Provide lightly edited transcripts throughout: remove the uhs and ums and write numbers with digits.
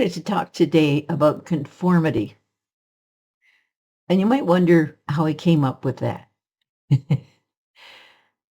wanted to talk today about conformity, and you might wonder how I came up with that.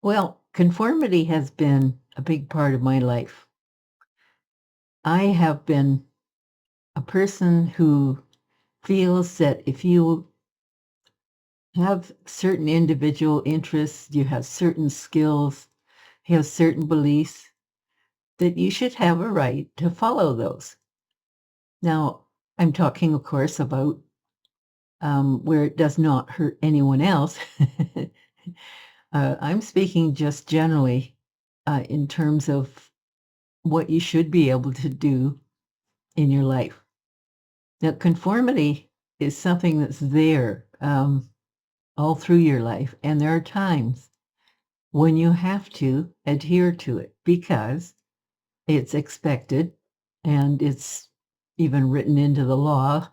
Well, conformity has been a big part of my life. I have been a person who feels that if you have certain individual interests, you have certain skills, you have certain beliefs, that you should have a right to follow those. Now, I'm talking, of course, about where it does not hurt anyone else. I'm speaking just generally in terms of what you should be able to do in your life. Now, conformity is something that's there all through your life, and there are times when you have to adhere to it because it's expected and it's even written into the law.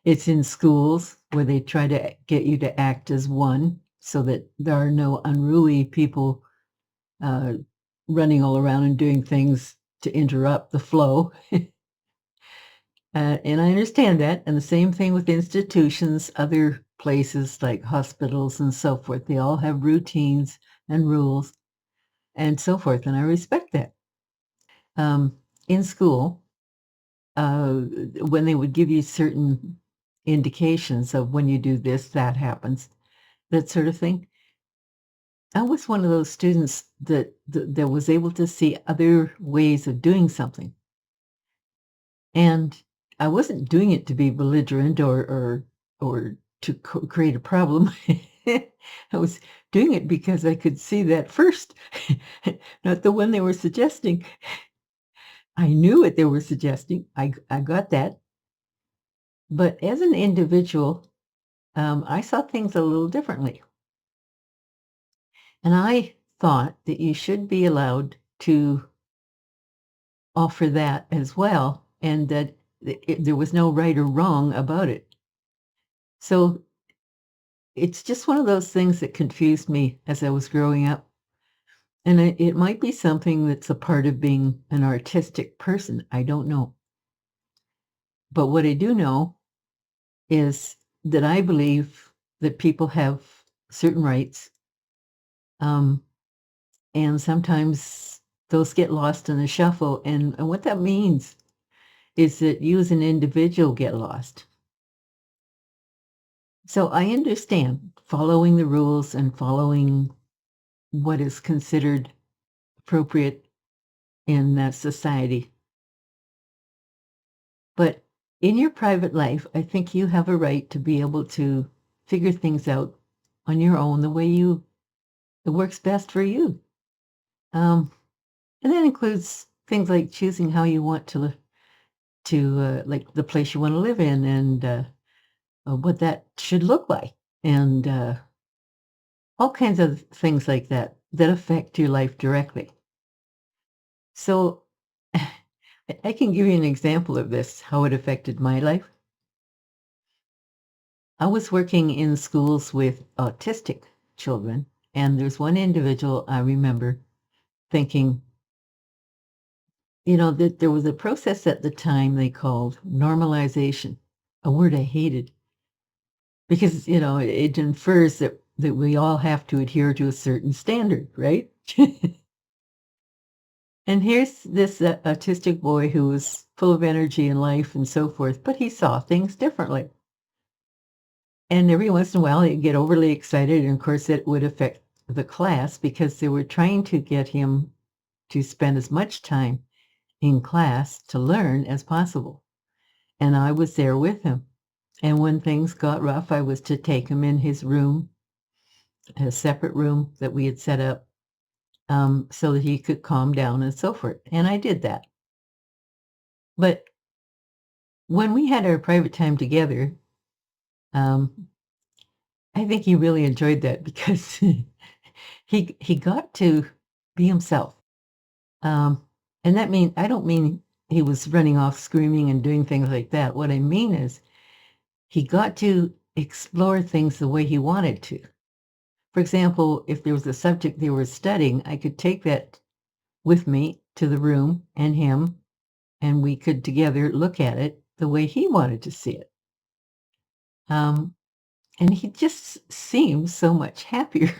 It's in schools where they try to get you to act as one so that there are no unruly people uh, running all around and doing things to interrupt the flow. And I understand that. And the same thing with institutions, other places like hospitals and so forth. They all have routines and rules and so forth. And I respect that. In school, when they would give you certain indications of when you do this, that happens, that sort of thing. I was one of those students that was able to see other ways of doing something. And I wasn't doing it to be belligerent or to create a problem. I was doing it because I could see that first, not the one they were suggesting. I knew what they were suggesting. I got that. But as an individual, I saw things a little differently. And I thought that you should be allowed to offer that as well, and that there was no right or wrong about it. So it's just one of those things that confused me as I was growing up. And it might be something that's a part of being an artistic person. I don't know. But what I do know is that I believe that people have certain rights. Um, and sometimes those get lost in the shuffle. And what that means is that you as an individual get lost. So I understand following the rules and following what is considered appropriate in that society. But in your private life, I think you have a right to be able to figure things out on your own the way it works best for you. Um, and that includes things like choosing how you want to like the place you want to live in and what that should look like, and all kinds of things like that that affect your life directly. So I can give you an example of this, how it affected my life. I was working in schools with autistic children, and there's one individual I remember thinking, that there was a process at the time they called normalization, a word I hated because, it infers that we all have to adhere to a certain standard, right? And here's this autistic boy who was full of energy and life and so forth, but he saw things differently. And every once in a while, he'd get overly excited, and of course, it would affect the class because they were trying to get him to spend as much time in class to learn as possible. And I was there with him. And when things got rough, I was to take him in his room, a separate room that we had set up, so that he could calm down and so forth. And I did that. But when we had our private time together, um, I think he really enjoyed that because he got to be himself. Um, and I don't mean he was running off screaming and doing things like that. What I mean is he got to explore things the way he wanted to. For example, if there was a subject they were studying, I could take that with me to the room and him, and we could together look at it the way he wanted to see it. Um, and he just seems so much happier.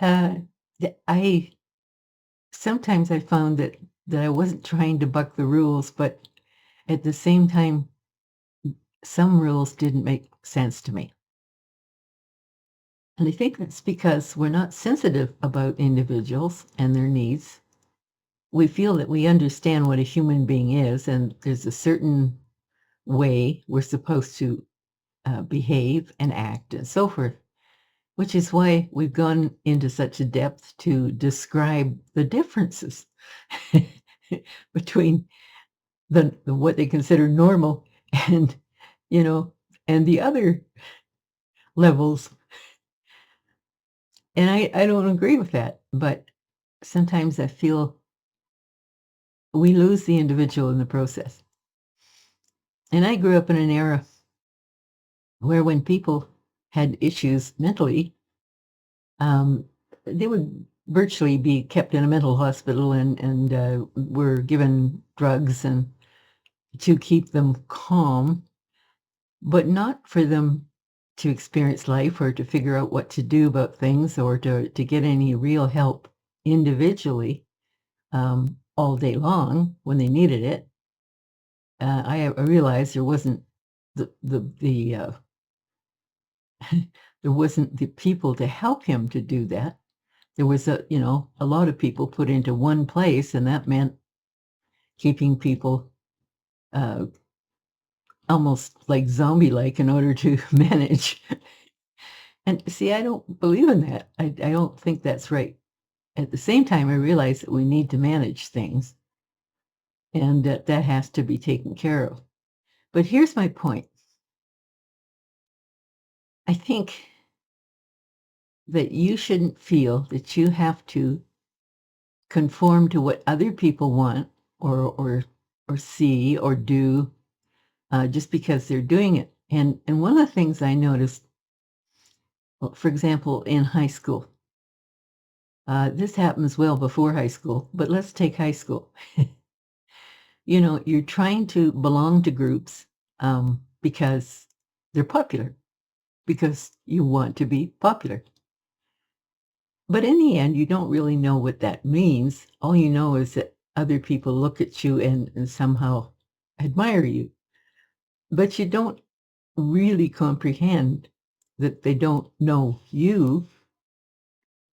Uh, I sometimes I found that I wasn't trying to buck the rules, but at the same time, some rules didn't make sense to me. And I think that's because we're not sensitive about individuals and their needs. We feel that we understand what a human being is, and there's a certain way we're supposed to behave and act and so forth, which is why we've gone into such a depth to describe the differences between the what they consider normal and, you know, and the other levels. And I don't agree with that, but sometimes I feel we lose the individual in the process. And I grew up in an era where when people had issues mentally, um, they would virtually be kept in a mental hospital and were given drugs and to keep them calm, but not for them to experience life or to figure out what to do about things or to get any real help individually all day long when they needed it. I realized there wasn't the there wasn't the people to help him to do that. There was a lot of people put into one place, and that meant keeping people uh, almost like zombie-like in order to manage. And see, I don't believe in that. I don't think that's right. At the same time, I realize that we need to manage things and that has to be taken care of. But here's my point. I think that you shouldn't feel that you have to conform to what other people want or see or do just because they're doing it. And one of the things I noticed, well, for example, in high school, this happens well before high school, but let's take high school. You're trying to belong to groups because they're popular, because you want to be popular. But in the end, you don't really know what that means. All you know is that other people look at you and somehow admire you. But you don't really comprehend that they don't know you.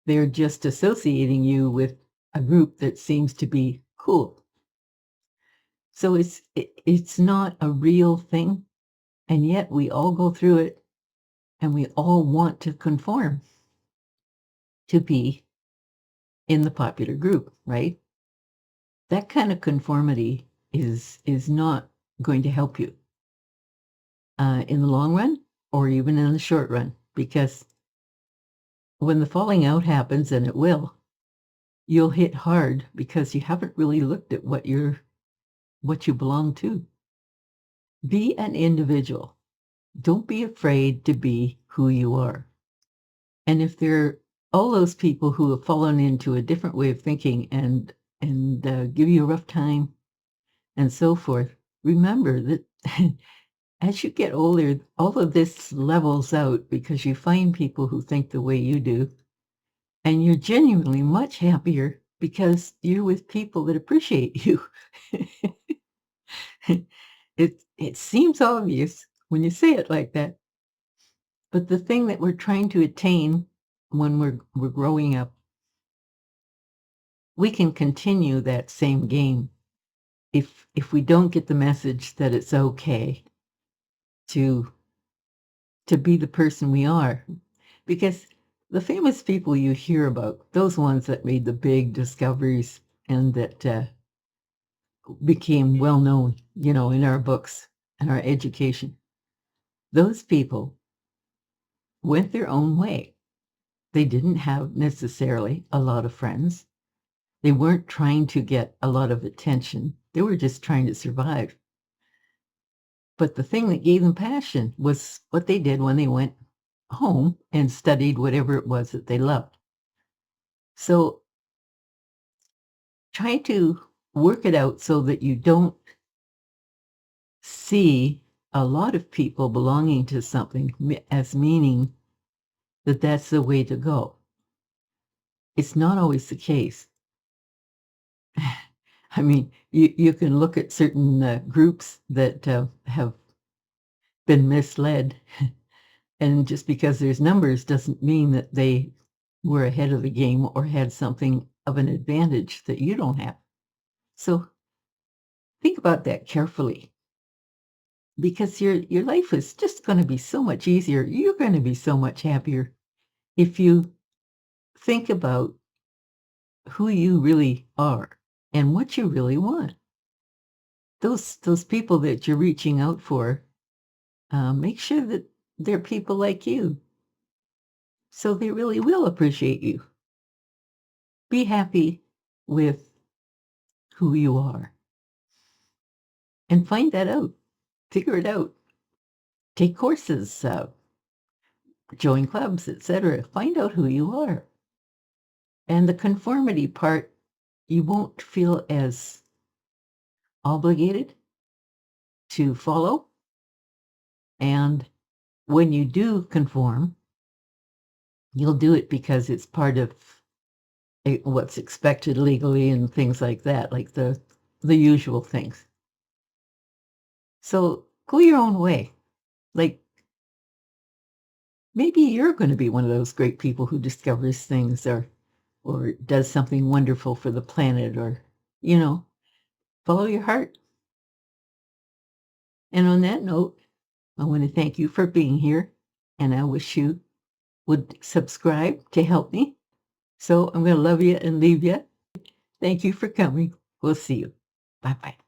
They're just associating you with a group that seems to be cool. So it's not a real thing, and yet we all go through it, and we all want to conform to be in the popular group, right? That kind of conformity is not going to help you in the long run or even in the short run, because when the falling out happens, and it will, you'll hit hard because you haven't really looked at what you belong to. Be an individual. Don't be afraid to be who you are. And if there are all those people who have fallen into a different way of thinking and give you a rough time and so forth, remember that as you get older, all of this levels out because you find people who think the way you do, and you're genuinely much happier because you're with people that appreciate you. It seems obvious when you say it like that, but the thing that we're trying to attain when we're growing up, we can continue that same game if we don't get the message that it's okay to be the person we are. Because the famous people you hear about, those ones that made the big discoveries and that became well known, in our books and our education, those people went their own way. They didn't have necessarily a lot of friends. They weren't trying to get a lot of attention. They were just trying to survive. But the thing that gave them passion was what they did when they went home and studied whatever it was that they loved. So try to work it out so that you don't see a lot of people belonging to something as meaning that that's the way to go. It's not always the case. I mean, you can look at certain groups that have been misled, and just because there's numbers doesn't mean that they were ahead of the game or had something of an advantage that you don't have. So think about that carefully, because your life is just going to be so much easier. You're going to be so much happier if you think about who you really are and what you really want. Those people that you're reaching out for, make sure that they're people like you, so they really will appreciate you. Be happy with who you are and find that out. Figure it out. Take courses, join clubs, etc. Find out who you are. And the conformity part, you won't feel as obligated to follow. And when you do conform, you'll do it because it's part of what's expected legally and things like that, like the usual things. So go your own way. Like, maybe you're going to be one of those great people who discovers things or does something wonderful for the planet, or, follow your heart. And on that note, I want to thank you for being here, and I wish you would subscribe to help me. So I'm going to love you and leave you. Thank you for coming. We'll see you. Bye-bye.